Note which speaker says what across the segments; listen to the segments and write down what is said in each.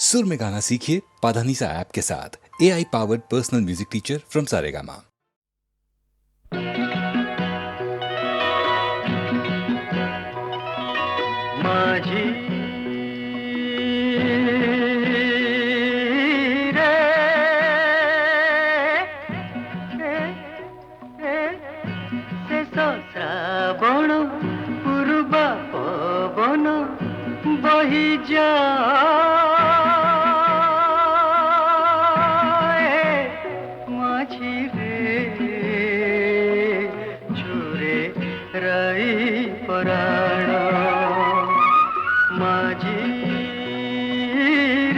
Speaker 1: सुर में गाना सीखिए पाधानीसा ऐप के साथ। AI powered personal music teacher from Saregama.
Speaker 2: माझी श्रावण पूर्वा पवन बही जाए माझी रे छुरे राई पराण माझी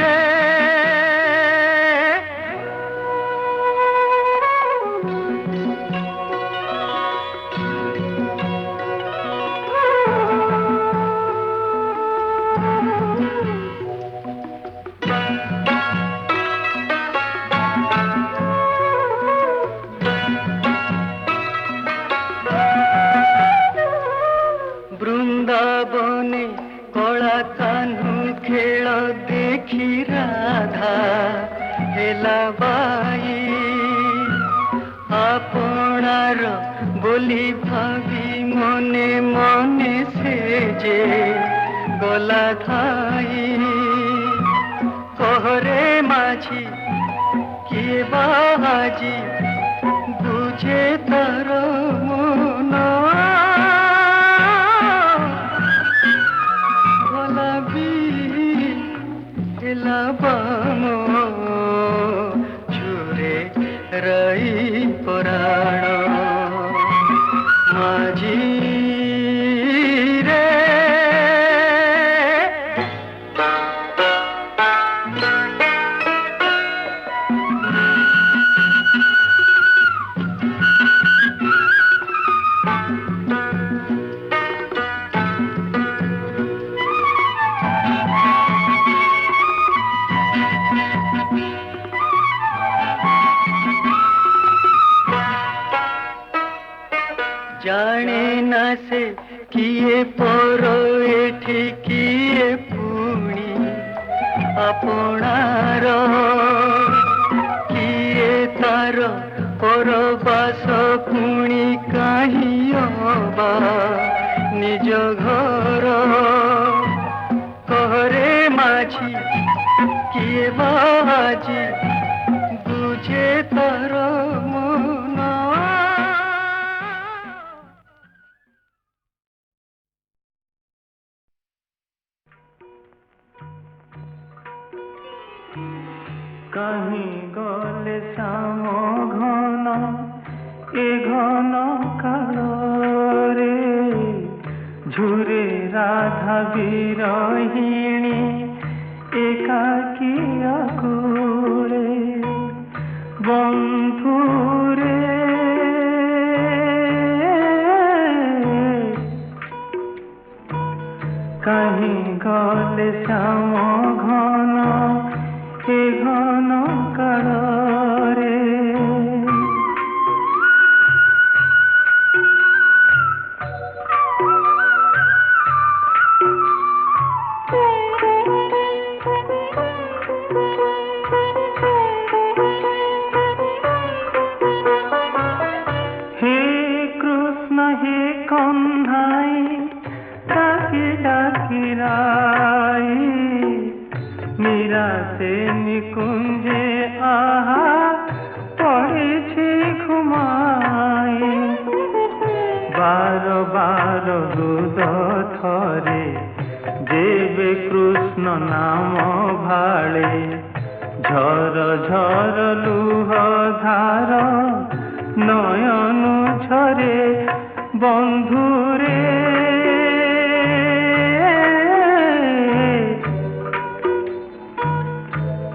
Speaker 2: रे बृंदावने कला कान्हू खेल देखी राधा हेला बाई आपणार बोली भावी मने मने से जे गला थाई कहरे माझी किए बाजी बुझे तार मन बाम छुरे राई पराण माझी रे जाने ना से किए पर एठी किए पुणी आपणार किए तार परबास पुणी काहि अबा निज घर कहरे माझी किए बाजी बुझे तार मन
Speaker 3: कहीं गले श्याम घन ए घन कालरे झुरे राधा विरहिणी एकाकी अकुले बंधुरे कहीं गले श्याम घन ए घन कालरे हे कृष्ण हे कन्हाई डाकी डाकी राई मीरा से निकुंजे आहा पड़े घुमाई बार बार रुद थरे जेबे कृष्ण नाम भाले झर झर लुह धार नयन झरे बंधुरे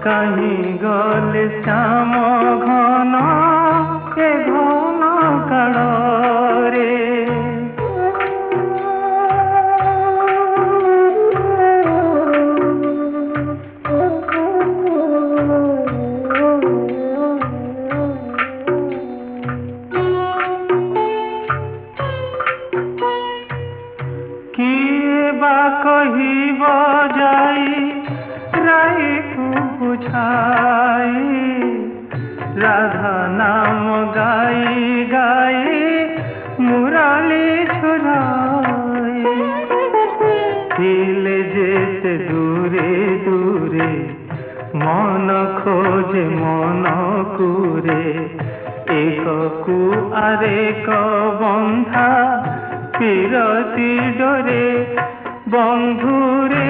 Speaker 3: कहीं गले श्याम घन ए घन कालरे किए बा कहिब जाई राई छाई राधा नाम गाई गाई मुराली छुराई दिले जेते दूरे दूरे मन खोजे मन कुरे एक कु आरेक बंधा पिरती डोरे बंधुरे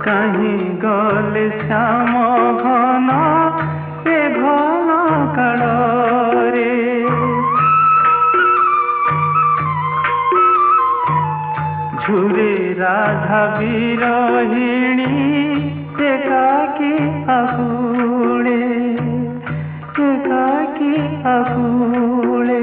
Speaker 3: कहीं गले श्याम घन से घन काଳରେ झुरे राधा विरहिणी एकाकी आकुले एकाकी आकुले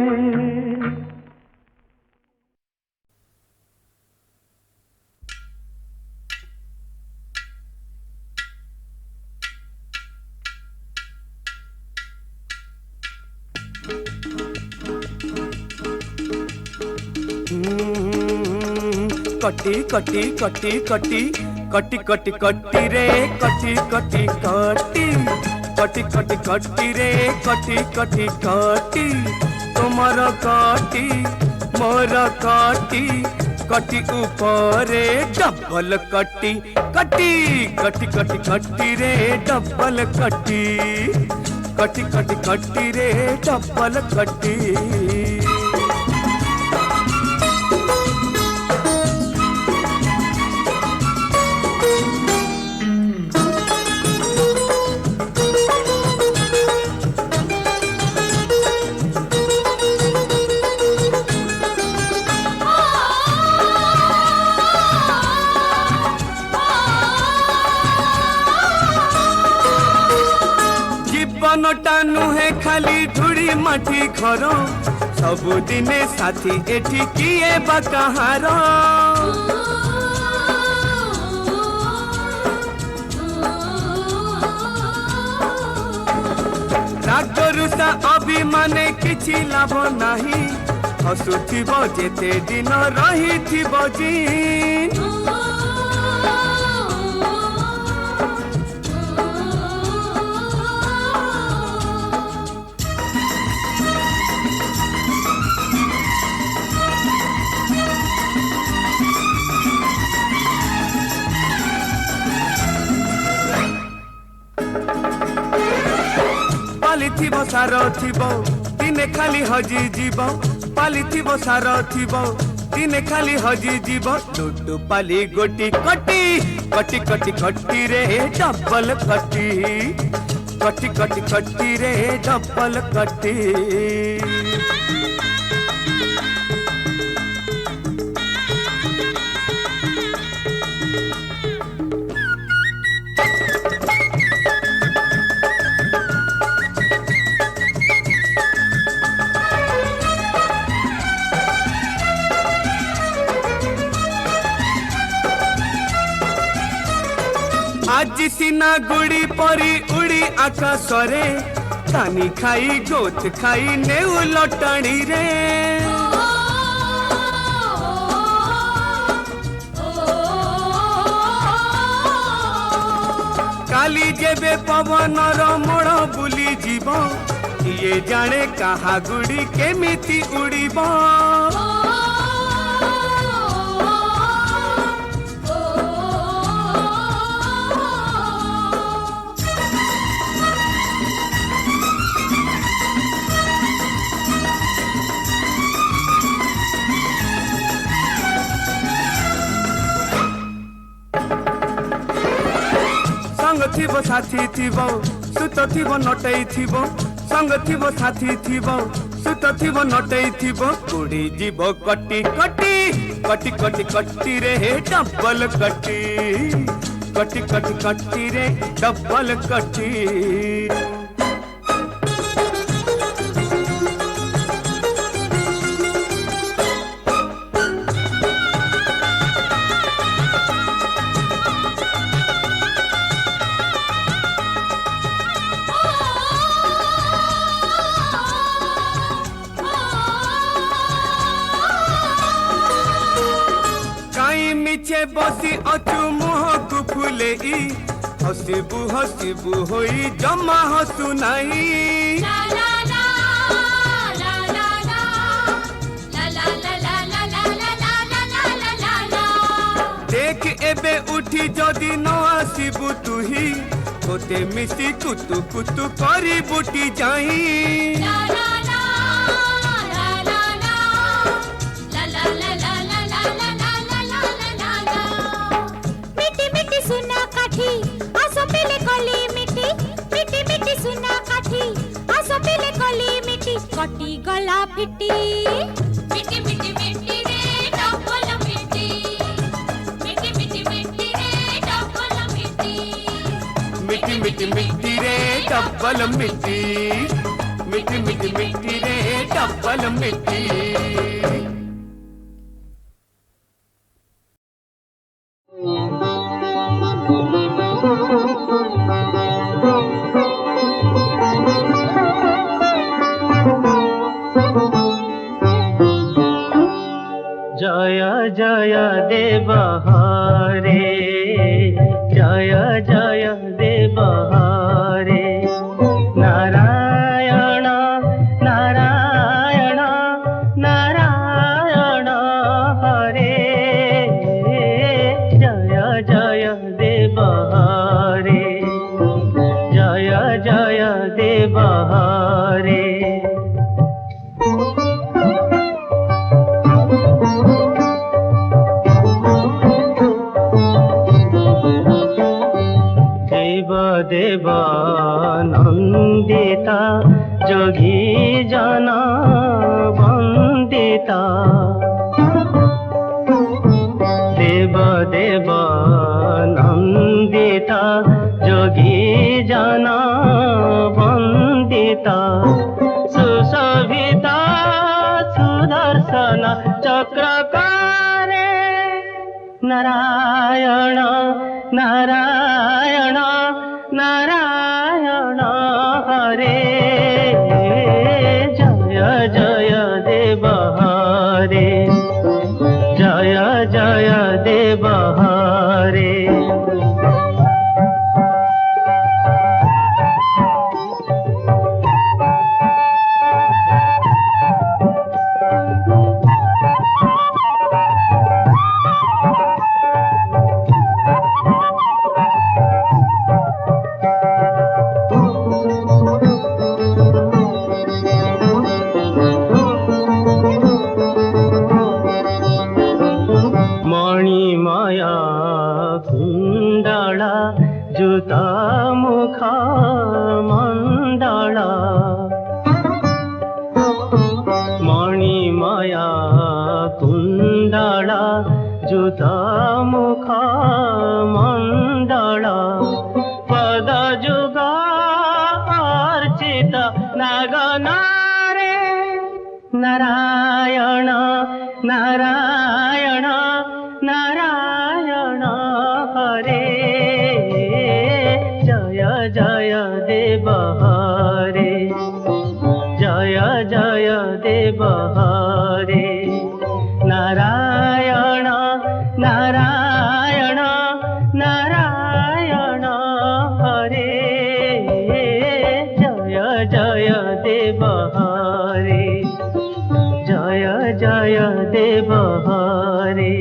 Speaker 4: कटी कटी कटी कटी कटी कटी कटी रे कटी कटी कटी कटी कटी कटी रे कटी कटी कटी तुमर कटी मोर कटी कटी ऊपरे डबल कटी कटी कटी कटी कटी रे डबल कटी कटी कटी कटी रे डबल कटी जीवनटा नुहे खाली धूड़ी माटी घर सबुदिने साथी एठी किए बा कहार रागरुषा अभिमाने किछि लाभ नाही हसुथिब जेते दिन रहिथिब जी पालिथिब सार थिब दिने खाली हजी जीव पालिथिब सार थिब दिने खाली हजी जीव टुटु पाली गोटी कटी कटी कटी कटी रे डबल कटी कटी कटी कटी रे डबल कटी आज सीना गुड़ी परी उड़ी आकाशरे तानी खाई गोथ खाई नेउ लटणी रे काली जेबे पवनर मोड़ बुली जीव ये जाने कहा गुड़ी केमिति उड़ीब थिब साथी थिब सुत थिब नटई थिब संग थिब साथी थिब सुत थिब नटई थिब उड़ी जीव कटी कटी कटी कटी कटी रे डबल कटी कटी कटी कटी रे डबल कटी पीछे बसी अचु मुह को फुले हसिबु हसिबु होई जमा हसु नहीं
Speaker 5: ला ला ला ला ला ला ला ला ला ला ला ला ला ला ला ला
Speaker 4: देख एबे उठी जदि न आसिबु तुही तोते मिसी कुतु कुतु करी बुटी जाई
Speaker 5: ला ला ला ला ला ला ला ला ला ला ला ला ला ला मिठी मिठी सुना काठी आसो पेले कली मिठी मिठी मिठी सुना काठी आसो पेले कली मिठी कटी गला फिटी मिठी मिठी मिठी रे डबल मिठी मिठी मिठी मिठी रे डबल मिठी
Speaker 4: मिठी मिठी मिठी रे डबल मिठी मिठी मिठी मिठी रे डबल मिठी
Speaker 3: जय जय देव हरे जय जय देव हरे नारायण नारायण नारायण हरे जय जय देव हरे जय जय देव हरे देव नंदिता जोगी जना वंदिता देव देव नंदिता जोगी जना वंदिता सुशोभिता सुदर्शन चक्रकारे नारायण नारायण नारायण हरे जय जय देव हरे जय जय देव हरे मणिमाया कुंडला जुता मुख मंडला मणिमाया कुंडला जुता मुख मंडला पद जुगा अर्चित नागनारे नारायण नारायण नारायण हरे जय जय देव हरे जय जय देव हरे नारायण नारायण नारायण हरे जय जय देव हरे जय जय देव हरे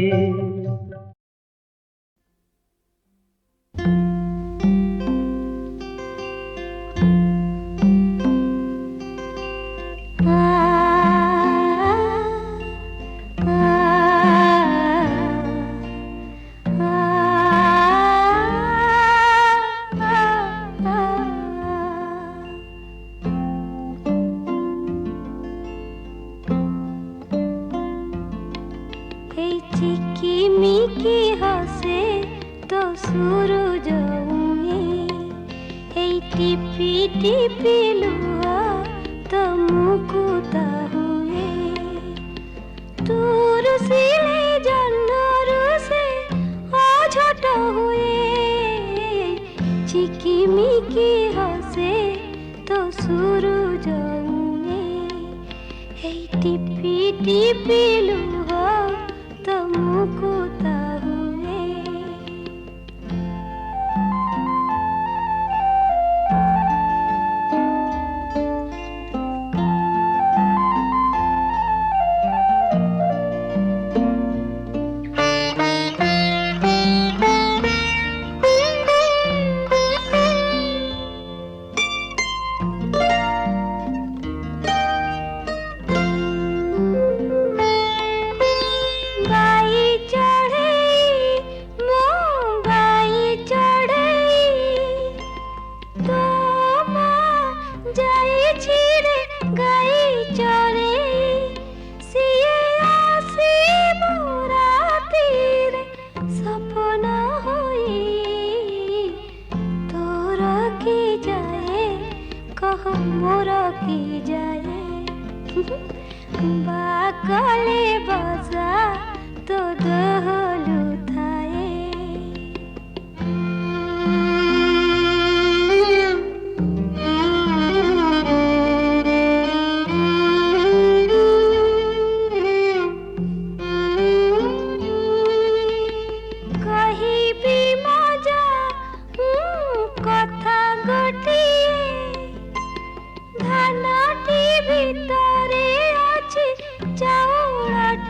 Speaker 5: टिपी टिपी लुहा तो मुकुता हुए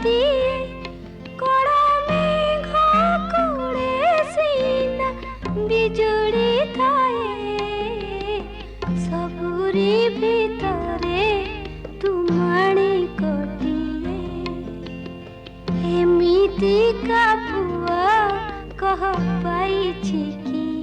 Speaker 5: ରାତିଏ କଣ ମେଘ କୁଡ଼େ ସିନା ବିଜୁଳି ଥାଏ ସବୁରି ଭିତରେ ତୁମାଣି କଟିଏ ଏମିତିକା ପୁଅ କହ ପାଇଛି କିଏ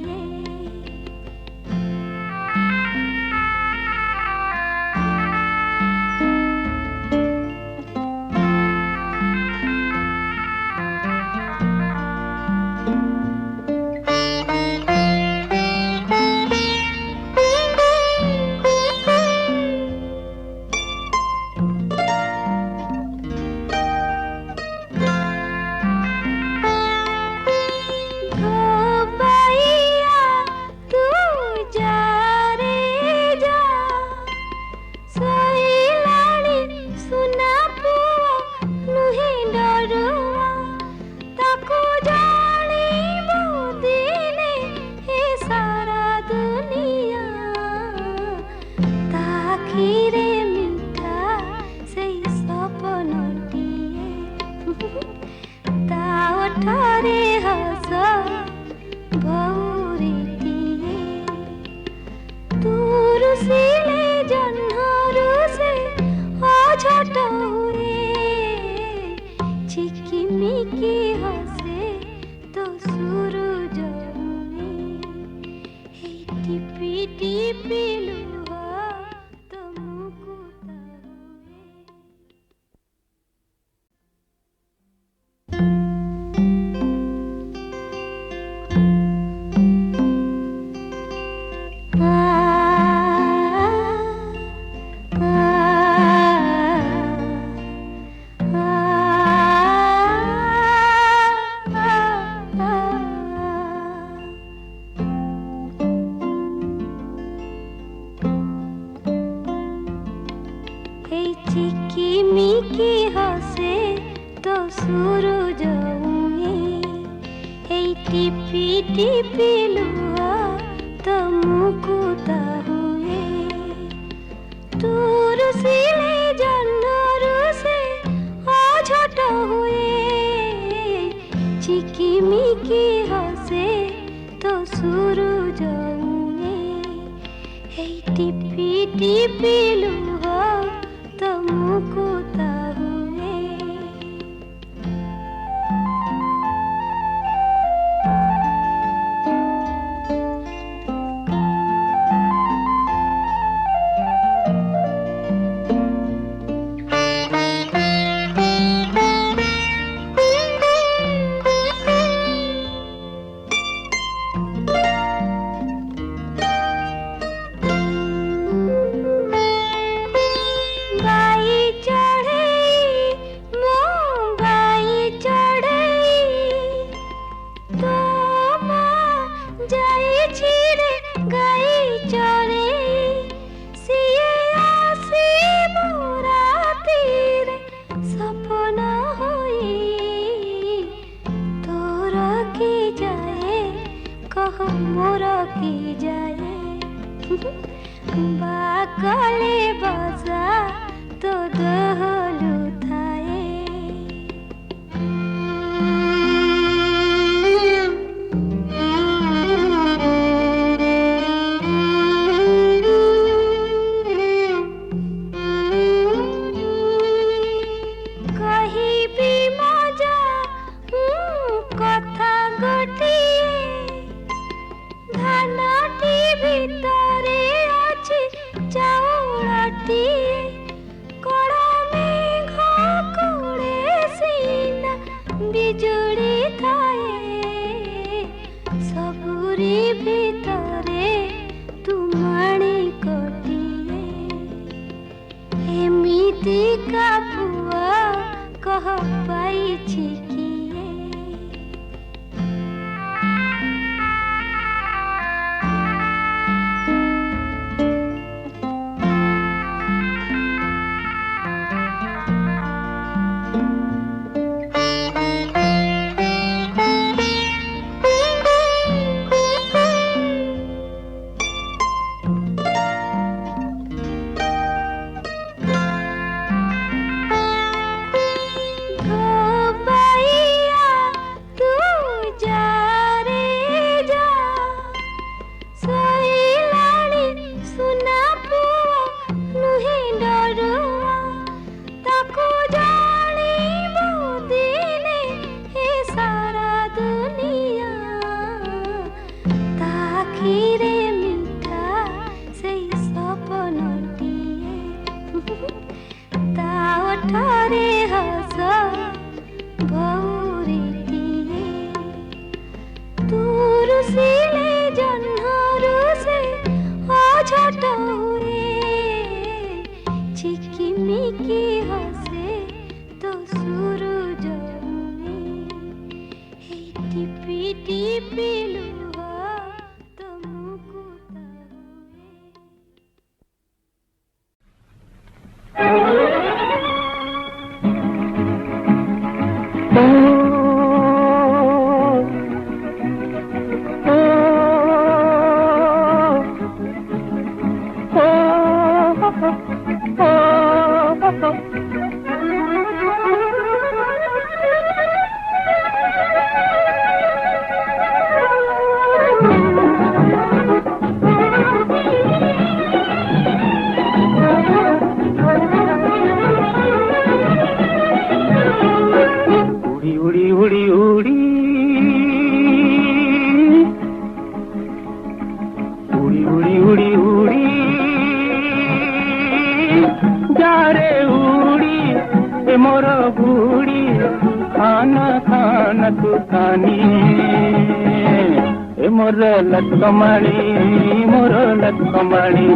Speaker 3: लखमाणी मोर लखमाणी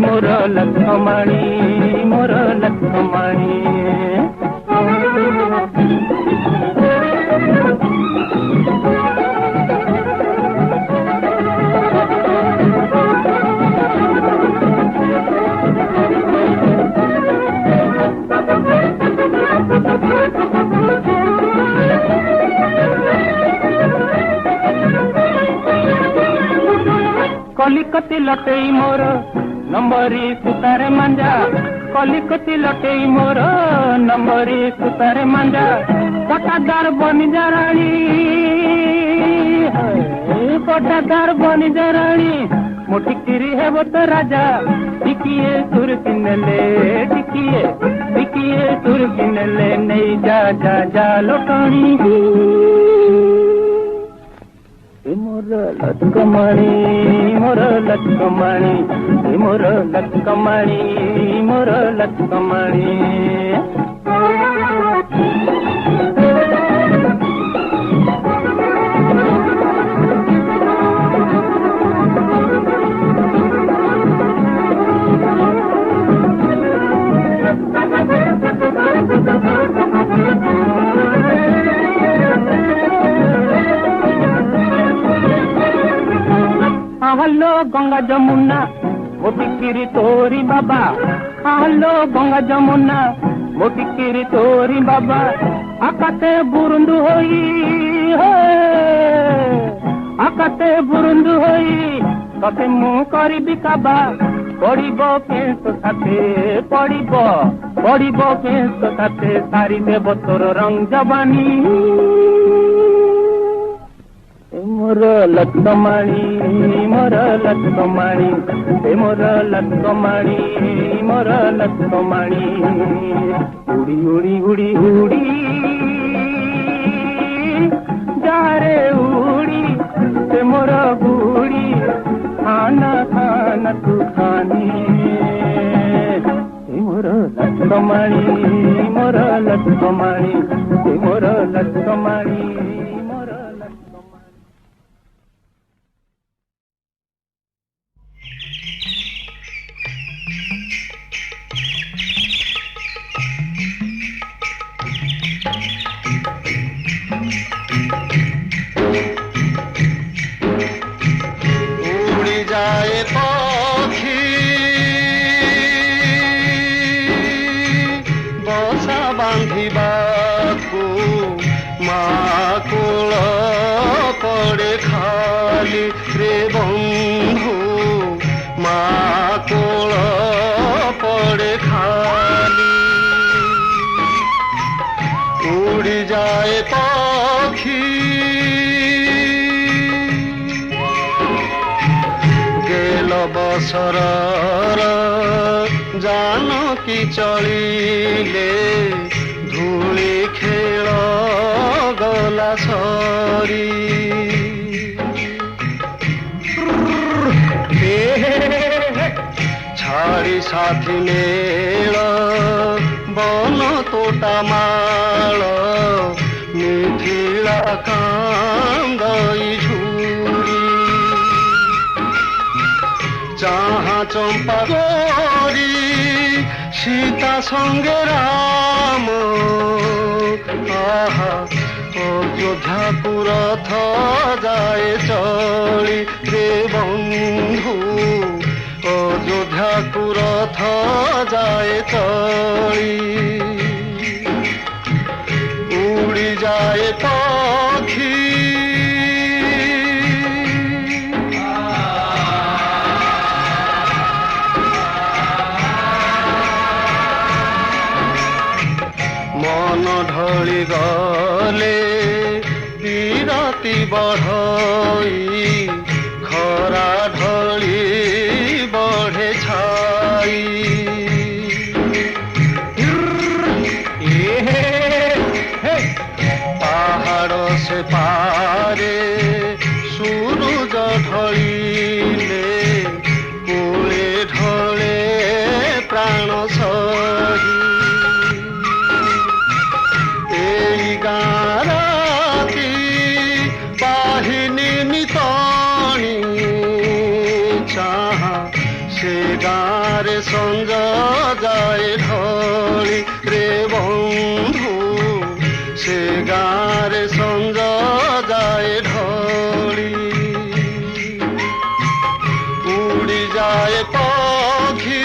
Speaker 3: मोर लखमाणी मोर लखमाणी कलिकती लटेई मोर नंबरी सुतारे मांजा कलिकती लटेई मोर नंबरी सुतारे मांजा पटादार बनी जा रानी पटादार बनी जा रानी मोटिकिरी है वो तो राजा टिकिए सुर किनले टिकिए सुर किनले नहीं जा जा जा लोटानी मोर लखमाणी मोर लखमाणी मोर लखमाणी मोर लखमाणी हल्लो गंगा जमुना मोटिकिरी तोरी बाबा हल्लो गंगा जमुना मोटिकिरी तोरी बाबा आकाते बुरुंदु होई आकाते बुरुंदु होई तते मु करिबि काबा पड़िबो केस साथे पड़िबो केस साथे सारी देव तोर रंग जवानी मोर लखमाणी मोर लखमाणी मोर लखमाणी मोर लखमाणी उड़ी उड़ी उड़ी उड़ी जा रे उड़ी से मोर गुड़ी खाना खाना तू खानी मोर लखमाणी मोर लखमाणी मोर लखमाणी
Speaker 6: उड़ी जाए पक्षी बसा बांधिबाकू माँ कोल पड़े खाली रे बंधु माँ कोल पड़े खाली उड़ी जाए पक्षी बसर जानकी चलिले धूली खेल गला सरी छाड़ी साथी मेल बन तोटा माल मिथिला कांदई झूरी जहाँ चंपा गौरी सीता संगे राम आहा अयोध्या रथ जाए चली रे बंधु अयोध्या रथ जाए चली उड़ी जा ପକ୍ଷୀ ମନ ଢଳି ଗଲେ ବିରତି ବଢ଼ଇ ଖରା ଢଳି ବଢ଼େ ଛାଇ ପାହାଡ଼ ସେ ପାରେ ସୂରୁଜ ଢଳିଲେ କୋଳେ ଢଳେ ପ୍ରାଣ ସହି এই গারাতি বাহিনী নিতনি চাহা সে গারে সঞ্জ যায় ঢলি রে বন্ধু সে গারে সঞ্জ যায় ঢলি উড়ি যায় পক্ষী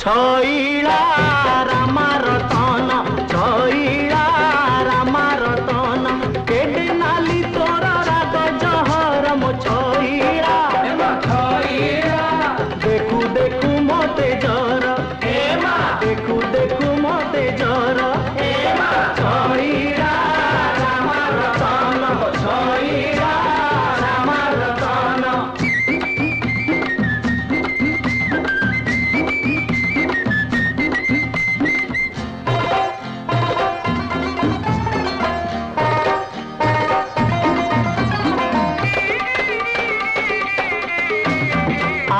Speaker 3: ছইলা রামার তন ছইলা রামার তন কেডে নালি তোর রাগ জহর মো ছইলা ছইলা দেখু দেখু মতে জর দেখু দেখু মতে জর ছইলা রামার তন ছইলা রামার তন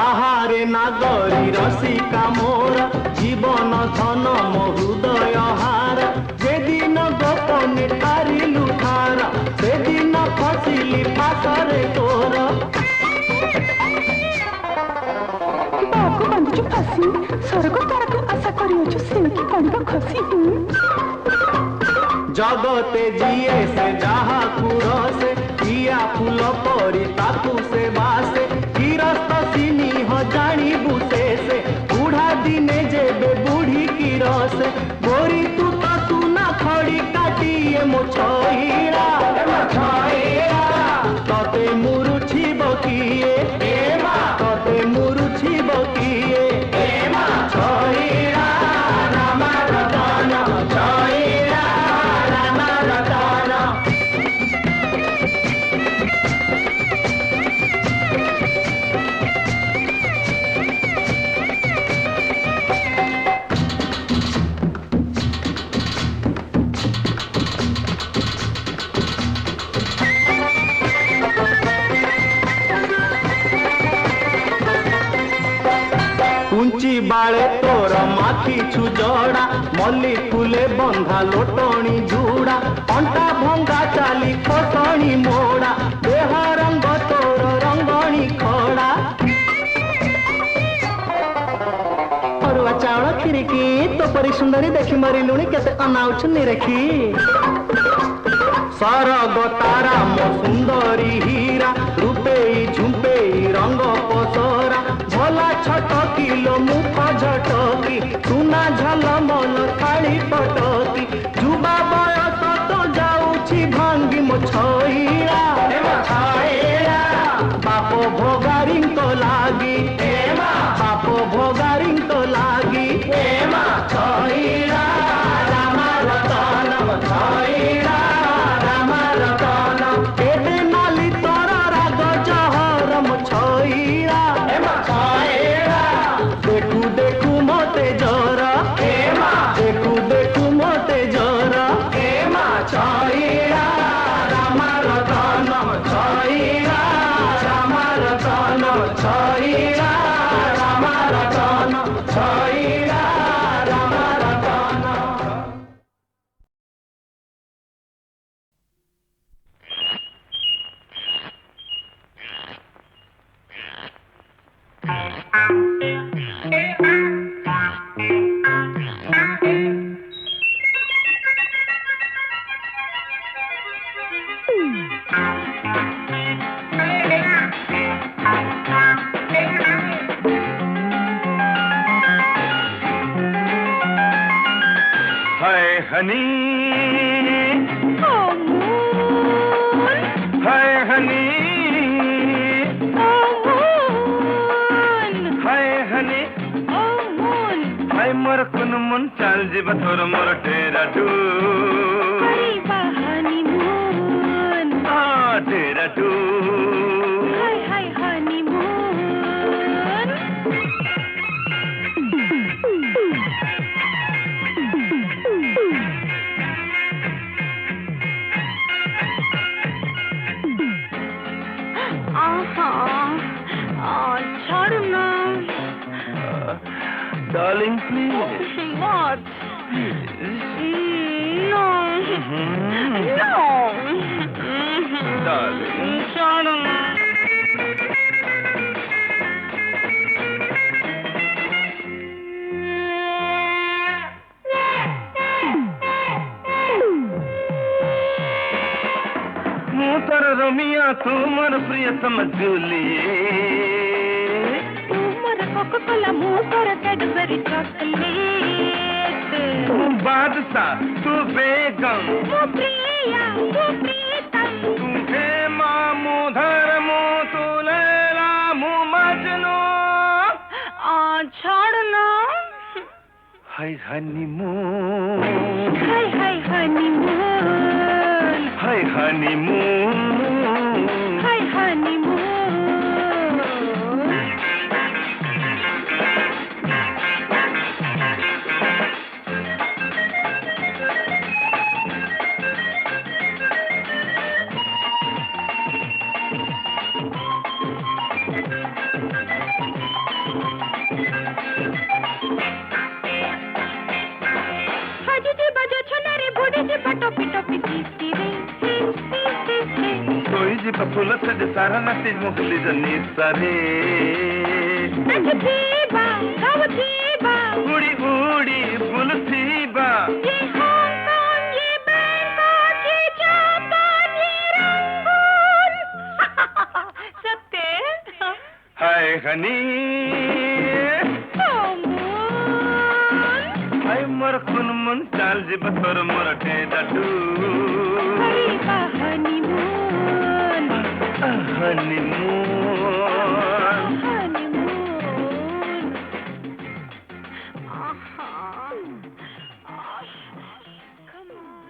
Speaker 3: আহারে নাগরী রসিকা মোর জীবন ধন মো হৃদয় হার যেদিন গোপনে তারিলু ধার সেদিন ফসিলি ফাসরে তোর
Speaker 7: ବାକୁ ବାନ୍ଧିଛୁ ଫାସି ସ୍ୱର୍ଗ ତାରାକୁ ଆଶା କରିଅଛୁ ସେମିତି ପଡ଼ିବ ଖସି
Speaker 3: জগতে জিয়ে সে যাহাকু রসে ইয়া ফুল পরি তাকু সে বাসে গিরস্ত সিনিহ জানিবু শেষে বুঢ়া দিনে যেবে বুঢ়ী কি রসে গোরি তু তো সুনা খড়ি কাটিয়ে মো ছইরা ততে মুরুছিব কিয়ে ততে মুরুছিব কিয়ে ছইরা রামার তন ছইরা রামার তন কুঞ্চি বাড়ে তোর মাখিছু জড়া মল্লি ফুলে বন্ধা লোটনি ঝুড়া অন্টা ভঙ্গা চালি খোটনি মোড়া দেহ রঙ্গ তোর রঙ্গনি খড়া অরুয়া চাউল খিরিকি তো পরি সুন্দরী দেখি মরিলুଣି কেতে অনাউଛୁ নিরেখি सरग तारा मो सुंदरी हीरा रूपेई झुंपेई रंग पसरा भला छट किलो मुख झटकी सुना झल मन थाली पटकी जुबा बयस तो जाऊछि भांगी मो छईरा बाप भोगारी तो लागी बाप भोगारी तो लागी छईरा रामा रतन छईरा केटे नाली तोर राग जहर मो छईरा देखू देखू मते जर देखू देखू मते जर छईरा रामा रतन छईरा रामा रतन छईरा
Speaker 4: Hi, honey.
Speaker 7: Oh, moon.
Speaker 4: Hi, honey.
Speaker 7: Oh, moon.
Speaker 4: Hi, honey.
Speaker 7: Oh, moon.
Speaker 4: Hi, मोर कुन मुन चाल जीव थोर मोर डेरा डू
Speaker 7: Hari ba honeymoon.
Speaker 4: डेरा डू
Speaker 7: Hi, honeymoon. छोड़ ना.
Speaker 4: Darling please
Speaker 7: What? No. No.
Speaker 4: Darling.
Speaker 7: छोड़ ना.
Speaker 4: ମୁଁ ତୋର ରୋମିଆ ତୁ ମୋର ପ୍ରିୟତମ ଜୁଲିଏଟ୍
Speaker 7: तू मोर कोका-कोला मुँह पर कैडबरी चॉकलेट.
Speaker 4: तू बादशाह तू बेगम
Speaker 7: वो प्रिया वो प्रीतम.
Speaker 4: तू हेमा मुँह धर्मो तू लैला मुँह मजनू
Speaker 7: छोड़ ना.
Speaker 4: हाय हनीमून
Speaker 7: हाय हनीमून.
Speaker 4: हाय हनीमून
Speaker 7: हाय हनीमून. हाजीजी बजो छनारे बुढ़ीजी टोपी टोपी तीसती रे.
Speaker 4: सोई जी पपुला से सारा नाची मुखली जनी सारे
Speaker 7: नचतीबा गावतीबा.
Speaker 4: उड़ी उड़ी बुलतीबा
Speaker 7: ये हांगकांग ये बैंकॉक ये जापान ये रंगून. सत्य.
Speaker 4: हाय हनी
Speaker 7: Oh, moon.
Speaker 4: हाय मोर कुन मुन चाल जी बथोर मोर डेरा डू
Speaker 7: हरी बा honeymoon.
Speaker 4: Honeymoon
Speaker 7: Honeymoon. Come on.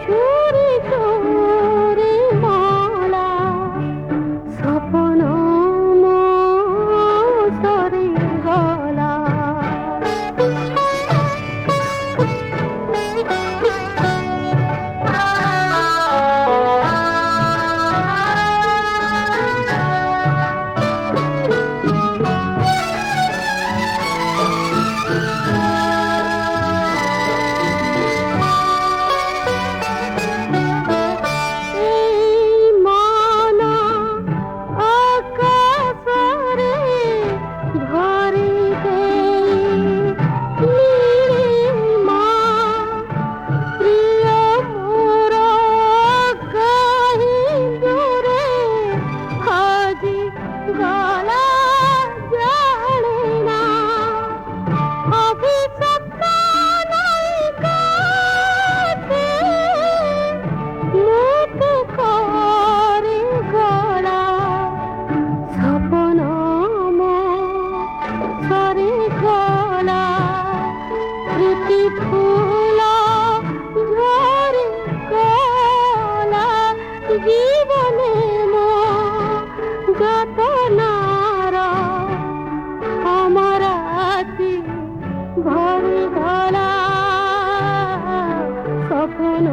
Speaker 5: চুরি চুরি মালা স্বপ্ন সরি গলা জীবনে যত নারা আমার আছি ভরি গলা স্বপ্ন